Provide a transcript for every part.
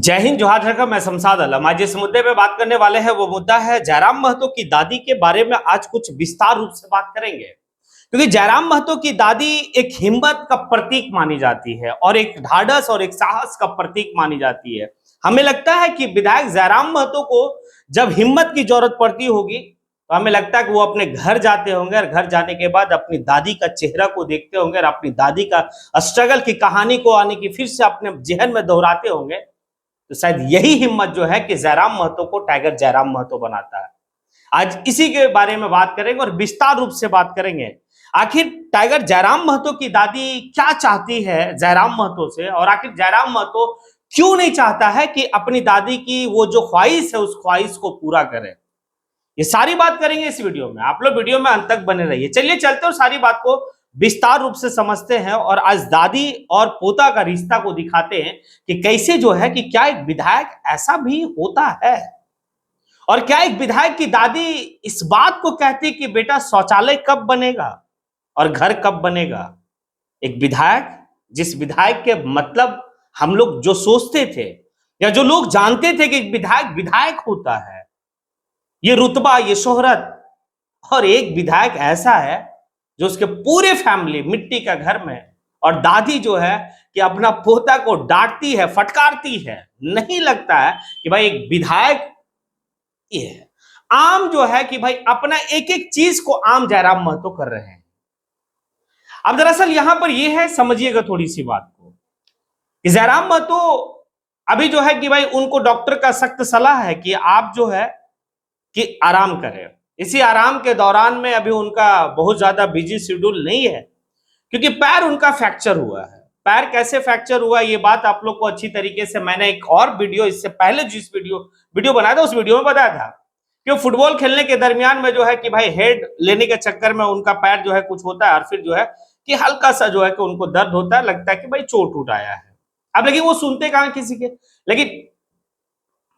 जय हिंद, जोहार झरका। मैं शमशाद आलम। आज जिस मुद्दे पे बात करने वाले हैं वो मुद्दा है जयराम महतो की दादी के बारे में। आज कुछ विस्तार रूप से बात करेंगे क्योंकि जयराम महतो की दादी एक हिम्मत का प्रतीक मानी जाती है और एक ढाढ़स और एक साहस का प्रतीक मानी जाती है। हमें लगता है कि विधायक जयराम महतो को जब हिम्मत की जरूरत पड़ती होगी तो हमें लगता है कि वो अपने घर जाते होंगे और घर जाने के बाद अपनी दादी का चेहरा को देखते होंगे और अपनी दादी का स्ट्रगल की कहानी को आने की फिर से अपने जहन में दोहराते होंगे। तो शायद यही हिम्मत जो है कि जयराम महतो को टाइगर जयराम महतो बनाता है। आज इसी के बारे में बात करेंगे और विस्तार रूप से बात करेंगे। आखिर टाइगर जयराम महतो की दादी क्या चाहती है जयराम महतो से, और आखिर जयराम महतो क्यों नहीं चाहता है कि अपनी दादी की वो जो ख्वाहिश है उस ख्वाहिश को पूरा करे। ये सारी बात करेंगे इस वीडियो में। आप लोग वीडियो में अंत तक बने रहिए। चलिए चलते और सारी बात को विस्तार रूप से समझते हैं और आज दादी और पोता का रिश्ता को दिखाते हैं कि कैसे जो है कि क्या एक विधायक ऐसा भी होता है, और क्या एक विधायक की दादी इस बात को कहती कि बेटा शौचालय कब बनेगा और घर कब बनेगा। एक विधायक, जिस विधायक के मतलब हम लोग जो सोचते थे या जो लोग जानते थे कि एक विधायक विधायक होता है, ये रुतबा, ये शोहरत, और एक विधायक ऐसा है जो उसके पूरे फैमिली मिट्टी का घर में, और दादी जो है कि अपना पोता को डांटती है, फटकारती है। नहीं लगता है कि भाई एक विधायक ये है। आम जो है कि भाई अपना एक एक चीज को आम जयराम महतो कर रहे हैं। अब दरअसल यहां पर यह है, समझिएगा थोड़ी सी बात को, कि जयराम महतो अभी जो है कि भाई उनको डॉक्टर का सख्त सलाह है कि आप जो है कि आराम करें। इसी आराम के दौरान में अभी उनका बहुत ज्यादा बिजी शेड्यूल नहीं है क्योंकि पैर उनका फ्रैक्चर हुआ है। पैर कैसे फ्रैक्चर हुआ ये बात आप लोग को अच्छी तरीके से मैंने एक और वीडियो, इससे पहले जिस वीडियो बनाया था उस वीडियो में बताया था कि फुटबॉल खेलने के दरमियान में जो है कि भाई हेड लेने के चक्कर में उनका पैर जो है कुछ होता है और फिर जो है कि हल्का सा जो है कि उनको दर्द होता है, लगता है कि भाई चोट उठ आया है। अब लेकिन वो सुनते कहां किसी के। लेकिन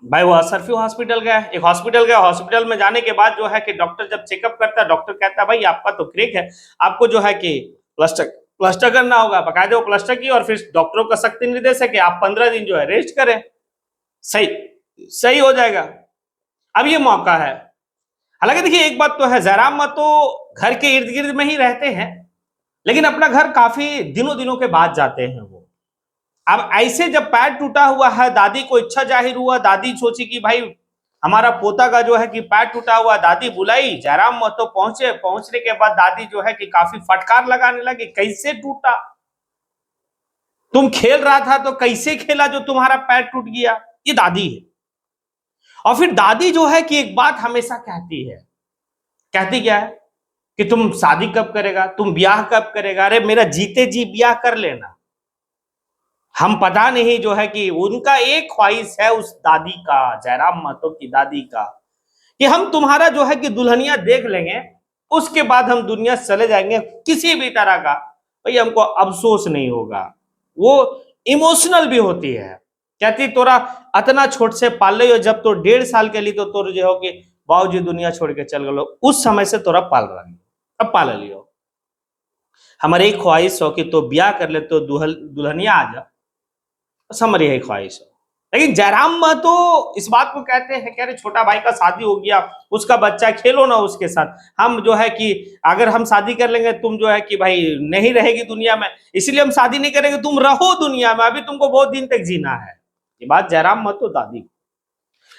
भाई वो सरफ्यू हॉस्पिटल गया, एक हॉस्पिटल गया। हॉस्पिटल में जाने के बाद जो है कि डॉक्टर जब चेकअप करता है, डॉक्टर कहता है भाई आपका तो क्रेक है, आपको जो है कि प्लास्टर करना होगा। बकायदे वो प्लास्टर की और फिर डॉक्टरों का सख्त निर्देश है कि आप 15 दिन जो है रेस्ट करें, सही सही हो जाएगा। अब ये मौका है। हालांकि देखिए एक बात तो है, जयराम महतो घर के इर्द गिर्द में ही रहते हैं, लेकिन अपना घर काफी दिनों दिनों के बाद जाते हैं वो। अब ऐसे जब पैर टूटा हुआ है, दादी को इच्छा जाहिर हुआ, दादी सोची कि भाई हमारा पोता का जो है कि पैर टूटा हुआ, दादी बुलाई, जयराम महतो पहुंचे। पहुंचने के बाद दादी जो है कि काफी फटकार लगाने लगी, कैसे टूटा, तुम खेल रहा था तो कैसे खेला जो तुम्हारा पैर टूट गया। ये दादी है। और फिर दादी जो है कि एक बात हमेशा कहती है, कहती क्या है कि तुम शादी कब करेगा, तुम ब्याह कब करेगा। अरे मेरा जीते जी ब्याह कर लेना। हम पता नहीं जो है कि उनका एक ख्वाहिश है उस दादी का, जयराम महतो की दादी का, कि हम तुम्हारा जो है कि दुल्हनिया देख लेंगे, उसके बाद हम दुनिया से चले जाएंगे, किसी भी तरह का भाई हमको अफसोस नहीं होगा। वो इमोशनल भी होती है, कहती तोरा अतना छोट से पाल लो, जब तो 1.5 साल के लिए तो तोर जो हो कि बाबूजी दुनिया छोड़ के चल गलो, उस समय से तोरा पाल रहा है, अब पाल लियो। हमारी एक ख्वाहिश हो कि तो ब्याह कर ले, तो दुल्हनिया आ जा, हमारी यही ख्वाहिश है। लेकिन जयराम महतो इस बात को कहते हैं कि अरे छोटा भाई का शादी हो गया, उसका बच्चा, खेलो ना उसके साथ। हम जो है कि अगर हम शादी कर लेंगे, तुम जो है कि भाई नहीं रहेगी दुनिया में, इसलिए हम शादी नहीं करेंगे, तुम रहो दुनिया में, अभी तुमको बहुत दिन तक जीना है। ये बात जयराम महतो दादी।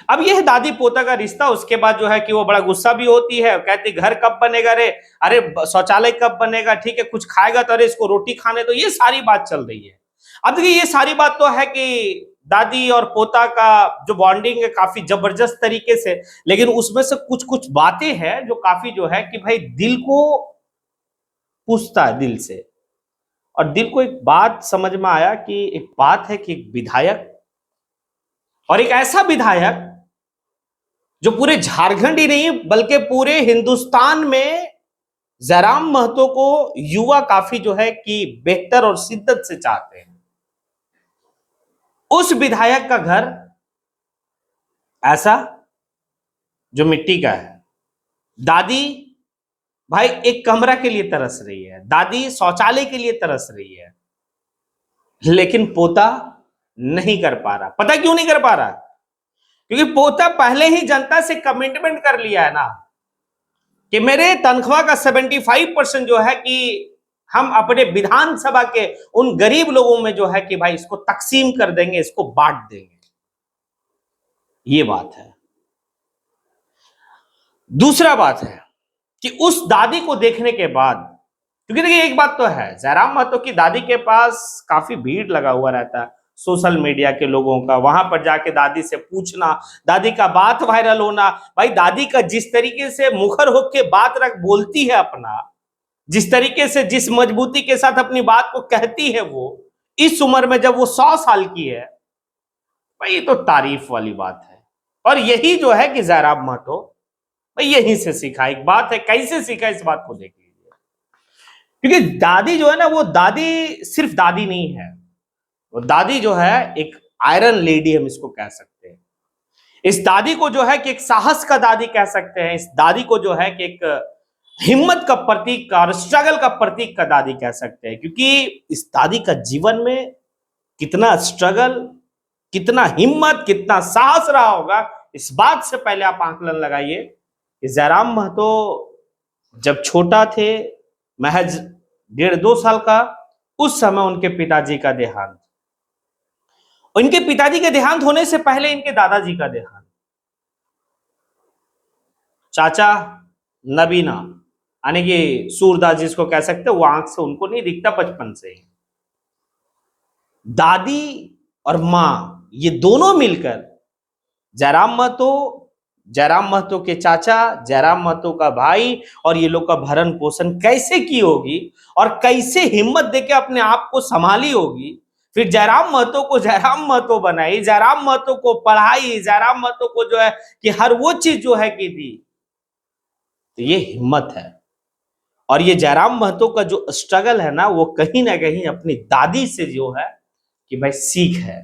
अब यह दादी पोता का रिश्ता। उसके बाद जो है कि वो बड़ा गुस्सा भी होती है, कहती घर कब बनेगा रे, अरे शौचालय कब बनेगा, ठीक है कुछ खाएगा तो अरे इसको रोटी खाने। तो ये सारी बात चल रही है। अब देखिए ये सारी बात तो है कि दादी और पोता का जो बॉन्डिंग है काफी जबरदस्त तरीके से, लेकिन उसमें से कुछ कुछ बातें हैं जो काफी जो है कि भाई दिल को पूछता है, दिल से। और दिल को एक बात समझ में आया कि एक बात है कि एक विधायक, और एक ऐसा विधायक जो पूरे झारखंड ही नहीं बल्कि पूरे हिंदुस्तान में जयराम महतो को युवा काफी जो है कि बेहतर और शिद्दत से चाहते हैं, उस विधायक का घर ऐसा जो मिट्टी का है। दादी भाई एक कमरा के लिए तरस रही है, दादी शौचालय के लिए तरस रही है, लेकिन पोता नहीं कर पा रहा। पता क्यों नहीं कर पा रहा? क्योंकि पोता पहले ही जनता से कमिटमेंट कर लिया है ना कि मेरे तनख्वाह का 75% जो है कि हम अपने विधानसभा के उन गरीब लोगों में जो है कि भाई इसको तकसीम कर देंगे, इसको बांट देंगे। ये बात है। दूसरा बात है कि उस दादी को देखने के बाद, क्योंकि देखिए एक बात तो है, जयराम महतो की दादी के पास काफी भीड़ लगा हुआ रहता है सोशल मीडिया के लोगों का, वहां पर जाके दादी से पूछना, दादी का बात वायरल होना। भाई दादी का जिस तरीके से मुखर होके बात रख बोलती है अपना, जिस तरीके से जिस मजबूती के साथ अपनी बात को कहती है, वो इस उम्र में जब वो 100 साल की है, भाई ये तो तारीफ वाली बात है। और यही जो है कि जयराम महतो भाई यहीं से सीखा। एक बात है कैसे सीखा, इस बात को देख लीजिए। क्योंकि दादी जो है ना, वो दादी सिर्फ दादी नहीं है, वो दादी जो है एक आयरन लेडी हम इसको कह सकते हैं। इस दादी को जो है कि एक साहस का दादी कह सकते हैं। इस दादी को जो है कि एक हिम्मत का प्रतीक का और स्ट्रगल का प्रतीक का दादी कह सकते हैं। क्योंकि इस दादी का जीवन में कितना स्ट्रगल, कितना हिम्मत, कितना साहस रहा होगा, इस बात से पहले आप आंकलन लगाइए कि जयराम महतो जब छोटा थे, महज 1.5-2 साल का, उस समय उनके पिताजी का देहांत, इनके पिताजी के देहांत होने से पहले इनके दादाजी का देहांत। चाचा नबीना यानी कि सूरदास जिसको कह सकते हैं, वो आंख से उनको नहीं दिखता बचपन से ही। दादी और मां ये दोनों मिलकर जयराम महतो के चाचा, जयराम महतो का भाई और ये लोग का भरण पोषण कैसे की होगी और कैसे हिम्मत देके अपने आप को संभाली होगी। फिर जयराम महतो को जयराम महतो बनाई, जयराम महतो को पढ़ाई, जयराम महतो को जो है कि हर वो चीज जो है कि दी। तो ये हिम्मत है। और ये जयराम महतो का जो स्ट्रगल है ना, वो कहीं ना कहीं अपनी दादी से जो है कि भाई सीख है।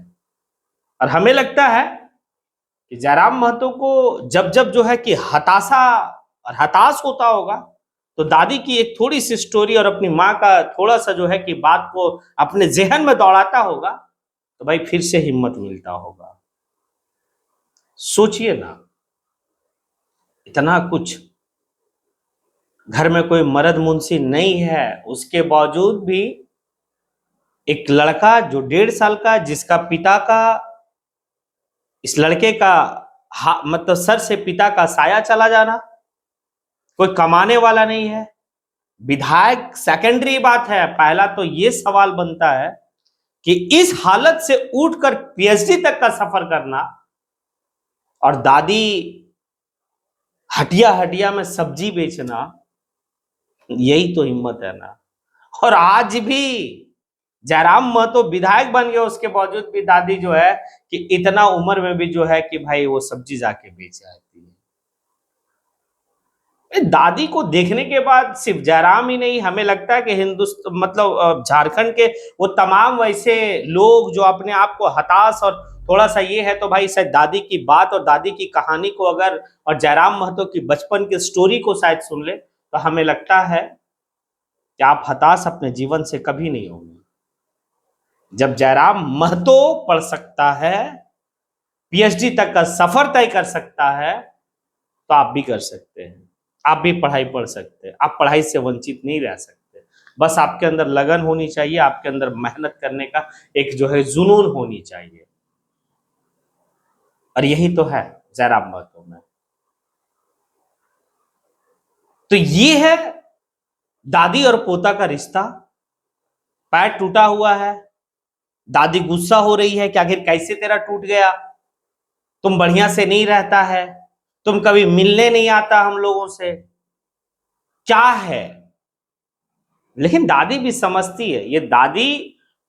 और हमें लगता है कि जयराम महतो को जब जब जो है कि हताशा और हताश होता होगा, तो दादी की एक थोड़ी सी स्टोरी और अपनी माँ का थोड़ा सा जो है कि बात को अपने जहन में दौड़ाता होगा, तो भाई फिर से हिम्मत मिलता होगा। सोचिए ना, इतना कुछ, घर में कोई मर्द मुंशी नहीं है, उसके बावजूद भी एक लड़का जो 1.5 साल का, जिसका पिता का, इस लड़के का मतलब सर से पिता का साया चला जाना, कोई कमाने वाला नहीं है, विधायक सेकेंडरी बात है। पहला तो ये सवाल बनता है कि इस हालत से उठकर पीएचडी तक का सफर करना, और दादी हटिया हटिया में सब्जी बेचना, यही तो हिम्मत है ना। और आज भी जयराम महतो विधायक बन गया, उसके बावजूद भी दादी जो है कि इतना उम्र में भी जो है कि भाई वो सब्जी जाके बेच आती है। दादी को देखने के बाद सिर्फ जयराम ही नहीं, हमें लगता है कि हिंदुस्तान मतलब झारखंड के वो तमाम वैसे लोग जो अपने आप को हताश और थोड़ा सा ये है, तो भाई शायद दादी की बात और दादी की कहानी को अगर और जयराम महतो की बचपन की स्टोरी को शायद सुन ले, तो हमें लगता है कि आप हताश अपने जीवन से कभी नहीं होंगे। जब जयराम महतो पढ़ सकता है, पीएचडी तक का सफर तय कर सकता है, तो आप भी कर सकते हैं। आप भी पढ़ाई पढ़ सकते हैं। आप पढ़ाई से वंचित नहीं रह सकते। बस आपके अंदर लगन होनी चाहिए, आपके अंदर मेहनत करने का एक जो है जुनून होनी चाहिए। और यही तो है जयराम महतो में। तो ये है दादी और पोता का रिश्ता। पैर टूटा हुआ है, दादी गुस्सा हो रही है कि आखिर कैसे तेरा टूट गया, तुम बढ़िया से नहीं रहता है, तुम कभी मिलने नहीं आता हम लोगों से, क्या है। लेकिन दादी भी समझती है। ये दादी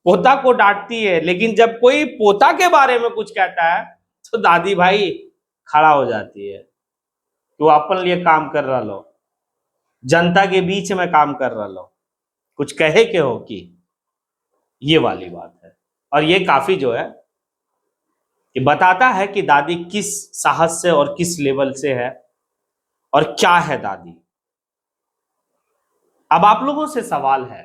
पोता को डांटती है, लेकिन जब कोई पोता के बारे में कुछ कहता है तो दादी भाई खड़ा हो जाती है। तो अपन लिए काम कर रहा लो, जनता के बीच में काम कर रहा लो, कुछ कहे के हो कि, ये वाली बात है। और ये काफी जो है कि बताता है कि दादी किस साहस से और किस लेवल से है और क्या है दादी। अब आप लोगों से सवाल है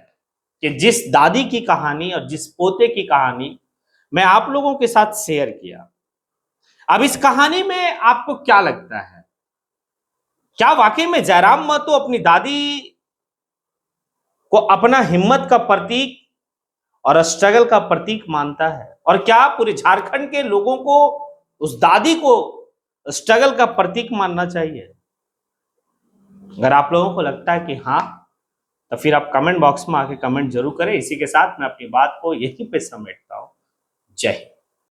कि जिस दादी की कहानी और जिस पोते की कहानी मैं आप लोगों के साथ शेयर किया। अब इस कहानी में आपको क्या लगता है? क्या वाकई में जयराम महतो अपनी दादी को अपना हिम्मत का प्रतीक और स्ट्रगल का प्रतीक मानता है? और क्या पूरे झारखंड के लोगों को उस दादी को स्ट्रगल का प्रतीक मानना चाहिए? अगर आप लोगों को लगता है कि हाँ, तो फिर आप कमेंट बॉक्स में आके कमेंट जरूर करें। इसी के साथ मैं अपनी बात को यहीं पे समेटता हूं। जय हिंद।